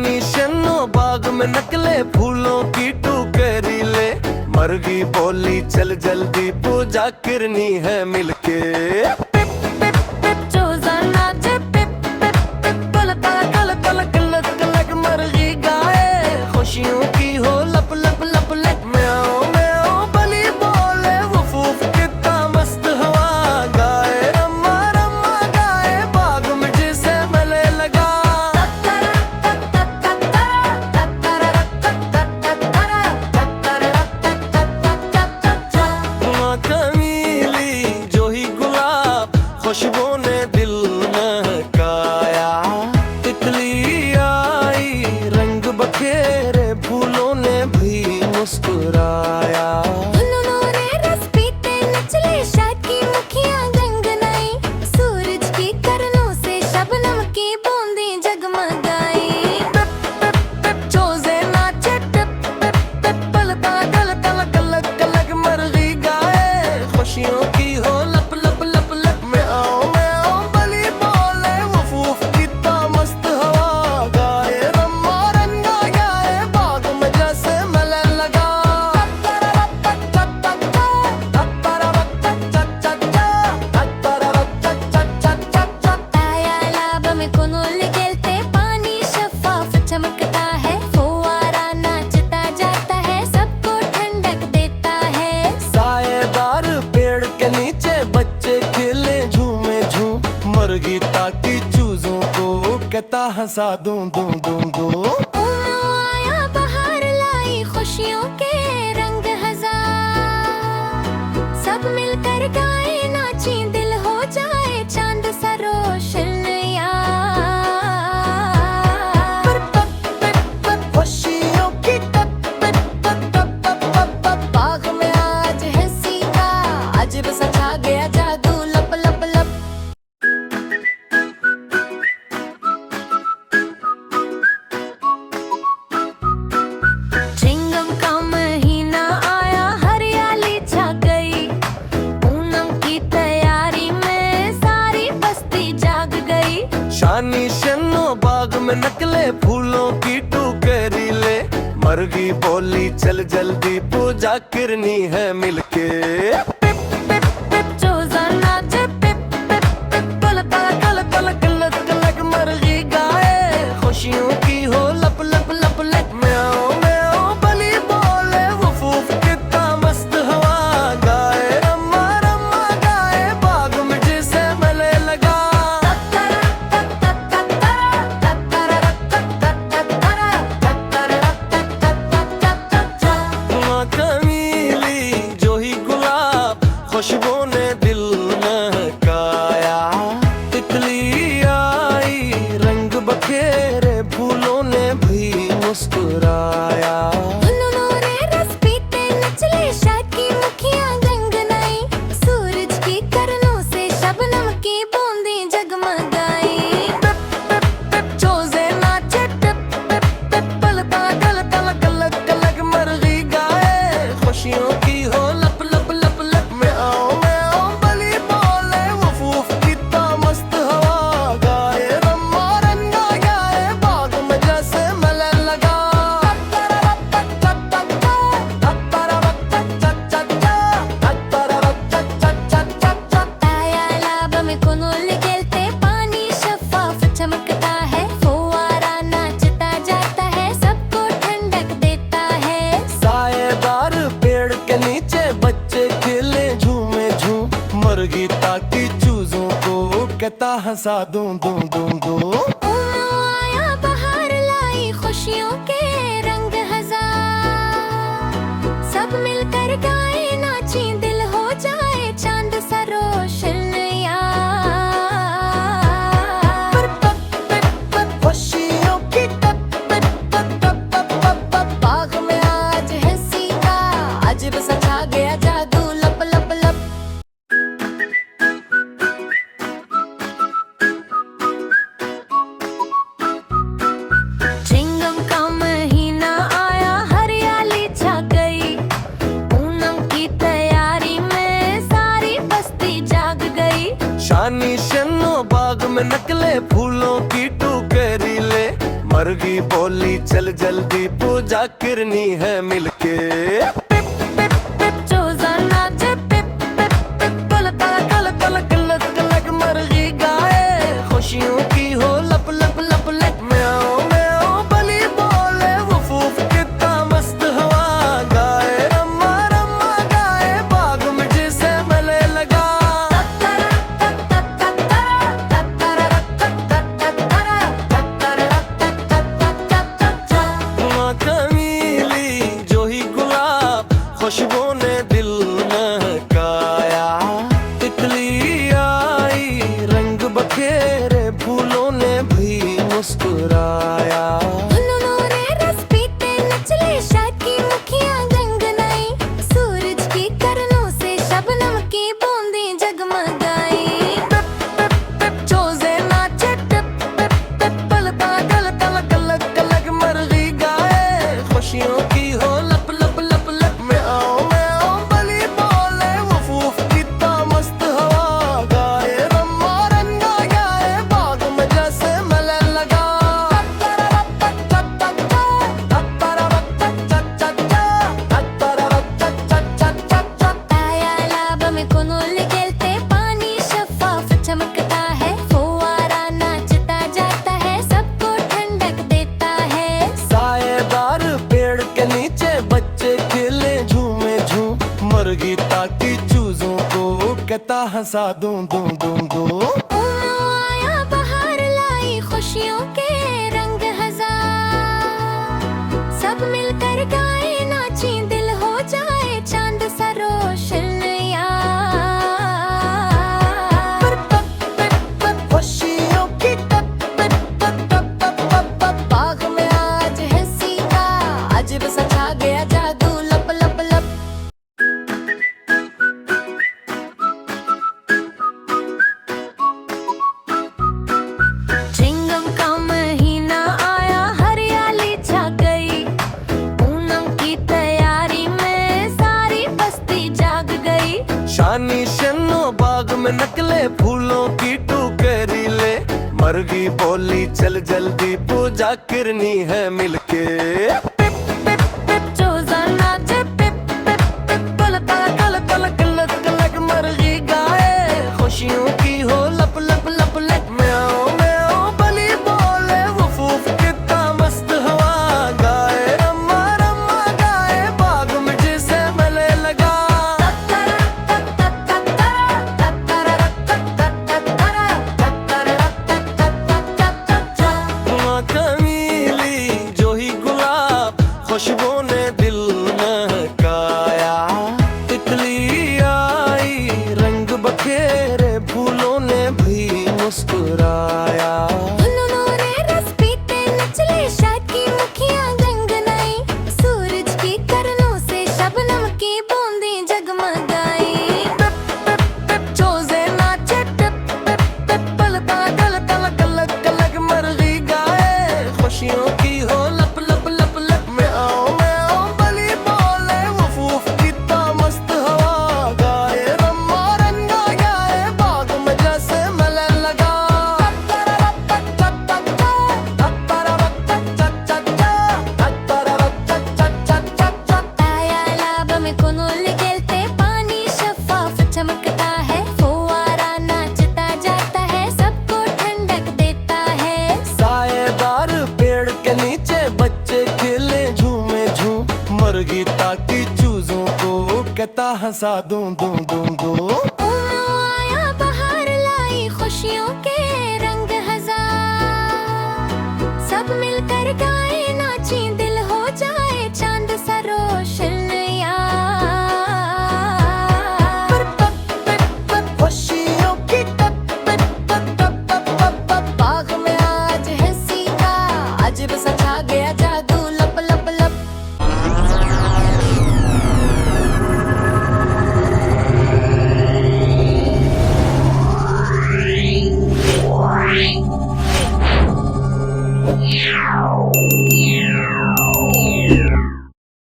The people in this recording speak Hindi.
शानी शनो बाग में नकले फूलों की टुकरीले, मरगी बोली चल जल्दी पूजा करनी है मिलके। मरगी गाए खुशियों की हो लप लप लप लप, म्याओ म्याओ बली बोले वुफ वुफ कितना मस्त हवा गाए, रम्मा रम्मा गाए बाग में जिसे मले लगा। कमीली जो ही गुलाब खुशबू ने दिल महकाया, तितली आई रंग बखेरे फूलों ने भी मुस्कुराया। उन्होंने रस पीते नचले शाद की मुखियां गंगनाई, सूरज की किरणों से शबनम की बूंदें जगमगाई। चोजे नाचे टिप टिप टिप पलता गलता गलग गलग, मरगी गाए खुशियों की हो लप लप लप लप, मैं आओ बली बोले वुफ वुफ कितना मस्त हवा गाए, रम्मा रन्ना गाए बाग में जैसे मले लगा। आया लाब में कुनूल खेलते पानी शफाफ चमकता है, फुवारा नाचता जाता है सबको ठंडक देता है। साएदार पेड़ के नीचे बच्चे खेले झूमे झूम, मरगी ताकि चूजों को कहता हंसा दूं दूं दूं दूं। आया बहार लाई खुशियों के रंग हजार, सब मिलकर गाए नाची दिल हो जाए चांद सा रोशन यार। खुशियों की बाग में आज है सीता, अजब सा छा गया जादू लप लप लप। चिंगम का महीना आया हरियाली छा गई, पूनम की तैयारी में सारी बस्ती जाग गई। शानी शनो बाग में नकले फूलों की टुकरीले, मरगी बोली चल जल्दी पूजा करनी है मिलके। मरगी गाए खुशियों की हो लप लप लप लप, म्याओ म्याओ बली बोले वुफ वुफ कितना मस्त हवा गाए, रम्मा रम्मा गाए बाग में जिसे मले लगा। कमीली जो ही गुलाब खुशबू ने दिल महकाया, तितली आई रंग बखेरे फूलों ने भी मुस्कुराया। उन्होंने रस पीते नचले शाद की मुखियां गंगनाई, सूरज की किरणों से शबनम की बूंदें जगमगाई। चोजे नाचे टिप टिप टिप पलता गलता गलग गलग, मरगी गाए खुशियों की हो लप लप लप लप, मैं आओ बली बोले वुफ वुफ कितना मस्त हवा गाए, रम्मा रन्ना गाए बाग में जैसे मले लगा। आया लाब में कुनूल खेलते पानी शफाफ चमकता है, फुवारा नाचता जाता है सबको ठंडक देता है। साएदार पेड़ के नीचे बच्चे खेले झूमे झूम, मरगी ताकि चूजों को कहता हंसा दूं दूं दूं दूं। आया बहार लाई खुशियों के रंग हजार, सब मिलकर गाए नाची दिल हो जाए चांद सा रोशन यार। खुशियों की बाग में आज है सीता, अजब सा छा गया जादू लप लप लप। चिंगम का महीना आया हरियाली छा गई, पूनम की तैयारी में सारी बस्ती जाग गई। शानी शनो बाग में नकले फूलों की टुकरीले, मरगी बोली चल जल्दी पूजा करनी है मिलके। पिप पिप पिप चोजा नाचे, पिप पिप पिप कल कल कल कल कल कल मरगी गाए, खुशियों की हो लप लप लप लप। म्याओ म्याओ बली बोले वुफ वुफ कितना मस्त हवा गाए, रम्मा रम्मा गाए बाग में जिसे मले लगा। कमीली जो ही गुलाब खुशबू ने दिल महकाया, तितली आई रंग बखेरे फूलों ने भी मुस्कुराया। उन्होंने रस पीते नचले शाद की मुखियां गंगनाई, सूरज की किरणों से शबनम की बूंदें जगमगाई। पिप पिप पिप चोजे नाचे, टिप पिप पिप पलता गल तल कल कल मरगी गाए, खुशियों की हो लप लप लप लप। म्याओ बली बोले वुफ वुफ कितना मस्त हवा गाए, रम्मा रंगा गाए बाग में जैसे मले लगा। तायालाब में कुनुल खेलते पानी शफाफ चमकता है, फुवारा नाचता जाता है सबको ठंडक देता है। साएदार पेड़ के नीचे बच्चे खेले झूमे झूम, मरगी ताकि चूजों को कहता हंसा दूं दूं दूं दूं। आया बहार लाई खुशियों के रंग हजार, सब मिलकर गाए नाची दिल हो जाए चांद सा रोशन यार। खुशियों की टप टप टप टप टप टप, बाग में आज है सीता, अजब सा छा गया जादू लप लप लप। चिंगम का महीना आया, हरियाली छा गई, पूनम की तैयारी में सारी बस्ती जाग गई। शानी शनो बाग में नकले फूलों की टोकरी ले, मरगी बोली चल जल्दी पूजा करनी है मिलके। पिप पिप पिप चोजा नाचे, पिप पिप पिप कल कल कल कल कल मरगी गाए, खुशियों की हो लप लप लप लप। म्याओ म्याओ बली बोले वुफ वुफ कितना मस्त हवा गाए, रम्मा रम्मा गाए बाग में जिसे मले लगा। कमीली जो ही गुलाब खुशबू ने दिल महकाया, तितली आई रंग बखेरे फूलों ने भी मुस्कुराया। उन्होंने रस पीते नचले शाद की मुखियां गंगनाई, सूरज की किरणों से शबनम की बूंदें जगमगाई। पिप पिप पिप चोजे नाचे, टिप पिप पिप पलता गल तल कल कल मरगी गाए, खुशियों की हो लप लप लप लप। म्याओ बली बोले वुफ वुफ कितना मस्त हवा गाए, रम्मा रंगा गाए बाग में जैसे मले लगा। तायालाब में कुनुल खेलते पानी शफाफ चमकता है, फुवारा नाचता जाता है सबको ठंडक देता है। साएदार पेड़ के नीचे बच्चे खेले झूमे झूम, मरगी ताकि चूजों को कहता हंसा दूं दूं दूं दूं। आया बहार लाई खुशियों के